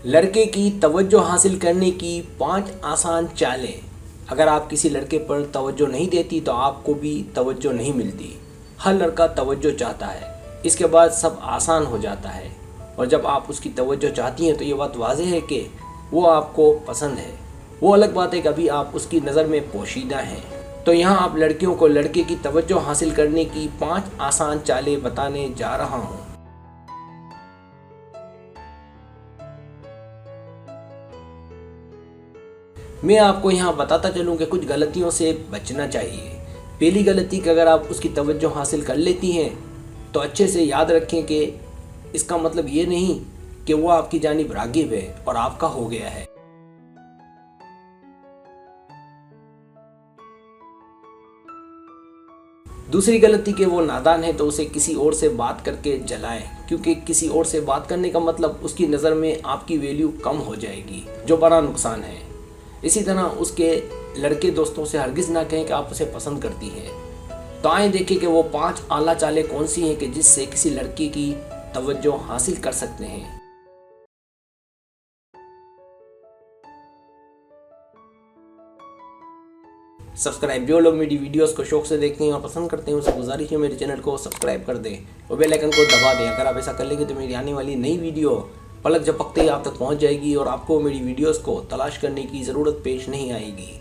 लड़के की तवज्जो हासिल करने की 5 आसान चालें। अगर आप किसी लड़के पर तवज्जो नहीं देती तो आपको भी तवज्जो नहीं मिलती। हर लड़का तवज्जो चाहता है, इसके बाद सब आसान हो जाता है। और जब आप उसकी तवज्जो चाहती हैं तो ये बात वाज़ेह है कि वो आपको पसंद है। वो अलग बात है कि अभी आप उसकी नज़र में पोशीदा हैं। तो यहाँ आप लड़कियों को लड़के की तवज्जो हासिल करने की 5 आसान चालें बताने जा रहा हूँ। मैं आपको यहाँ बताता चलूँ कि कुछ गलतियों से बचना चाहिए। पहली गलती कि अगर आप उसकी तवज्जो हासिल कर लेती हैं तो अच्छे से याद रखें कि इसका मतलब ये नहीं कि वो आपकी जानिब राग़िब है और आपका हो गया है। दूसरी गलती कि वो नादान है तो उसे किसी और से बात करके जलाएं, क्योंकि किसी और से बात करने का मतलब उसकी नज़र में आपकी वैल्यू कम हो जाएगी, जो बड़ा नुकसान है। इसी तरह उसके लड़के दोस्तों से हरगिज़ ना कहें कि आप उसे पसंद करती हैं। तो आए देखें कि वो 5 आला चालें कौन सी हैं कि जिससे किसी लड़की की तवज्जो हासिल कर सकते हैं। सब्सक्राइब, जो लोग मेरी वीडियोस को शौक से देखते हैं और पसंद करते हैं उनसे गुजारिश है मेरे चैनल को सब्सक्राइब कर दें और बेल आइकन को दबा दें। अगर आप ऐसा कर लेंगे तो मेरी आने वाली नई वीडियो पलक झपकते ही आप तक पहुंच जाएगी और आपको मेरी वीडियोस को तलाश करने की ज़रूरत पेश नहीं आएगी।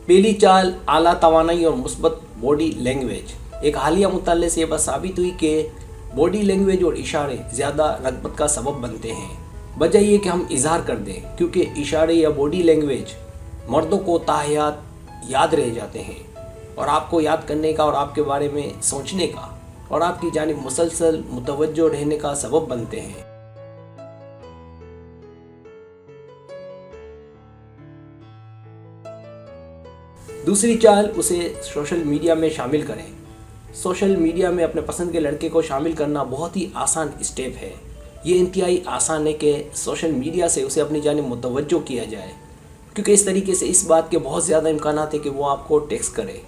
पहली चाल, आला तवानाई और मुस्बत बॉडी लैंग्वेज। एक हालिया मुताले से ये बात साबित हुई कि बॉडी लैंग्वेज और इशारे ज़्यादा रग़बत का सबब बनते हैं बजाय ये कि हम इजहार कर दें, क्योंकि इशारे या बॉडी लैंग्वेज मर्दों को ताहयात याद रह जाते हैं और आपको याद करने का और आपके बारे में सोचने का और आपकी जानिब मुसलसल मुतवज्जो रहने का सबब बनते हैं। दूसरी चाल, उसे सोशल मीडिया में शामिल करें। सोशल मीडिया में अपने पसंद के लड़के को शामिल करना बहुत ही आसान स्टेप है। ये इंतहाई आसान है कि सोशल मीडिया से उसे अपनी जानिब मुतवज्जो किया जाए, क्योंकि इस तरीके से इस बात के बहुत ज़्यादा इम्कान है कि वो आपको टेक्स्ट करे।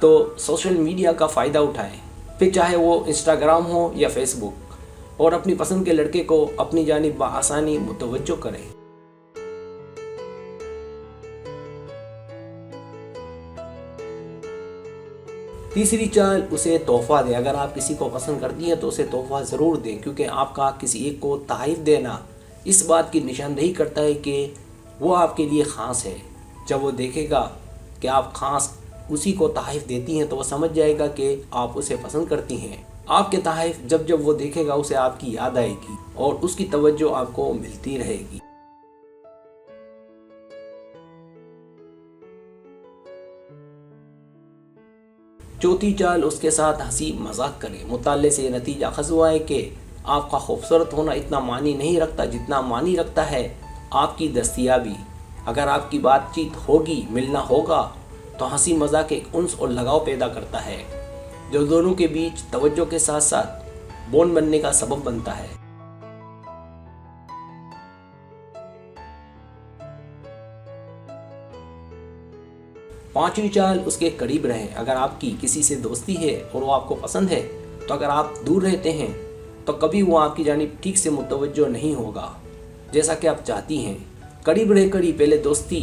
तो सोशल मीडिया का फ़ायदा उठाएं, फिर चाहे वो इंस्टाग्राम हो या फेसबुक, और अपनी पसंद के लड़के को अपनी जानिब बआसानी मुतवज्जो करें। तीसरी चाल, उसे तोहफ़ा दें। अगर आप किसी को पसंद करती हैं तो उसे तोहफ़ा ज़रूर दें, क्योंकि आपका किसी एक को तारीफ़ देना इस बात की निशानदेही करता है कि वो आपके लिए ख़ास है। जब वो देखेगा कि आप ख़ास उसी को तारीफ़ देती हैं तो वो समझ जाएगा कि आप उसे पसंद करती हैं। आपके तारीफ़ जब जब वो देखेगा उसे आपकी याद आएगी और उसकी तवज्जो आपको मिलती रहेगी। चौथी चाल, उसके साथ हंसी मजाक करें। मुताले से ये नतीजा अखज़ हुआ है कि आपका खूबसूरत होना इतना मानी नहीं रखता जितना मानी रखता है आपकी दस्तयाबी। अगर आपकी बातचीत होगी, मिलना होगा, तो हंसी मजाक एक उन्स और लगाव पैदा करता है, जो दोनों के बीच तवज्जो के साथ साथ बॉन्ड बनने का सबब बनता है। पांचवी चाल, उसके करीब रहें। अगर आपकी किसी से दोस्ती है और वो आपको पसंद है तो अगर आप दूर रहते हैं तो कभी वो आपकी जानिब ठीक से मुतवज्जो नहीं होगा जैसा कि आप चाहती हैं। करीब रहकर ही पहले दोस्ती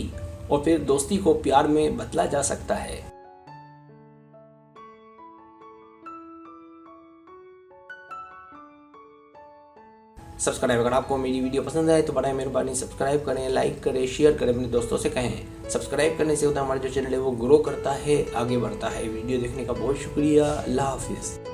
और फिर दोस्ती को प्यार में बदला जा सकता है। सब्सक्राइब, अगर आपको मेरी वीडियो पसंद आए तो बड़ा मेहरबानी सब्सक्राइब करें, लाइक करें, शेयर करें, अपने दोस्तों से कहें। सब्सक्राइब करने से होता है हमारा जो चैनल है वो ग्रो करता है, आगे बढ़ता है। वीडियो देखने का बहुत शुक्रिया। अल्लाह हाफिज़।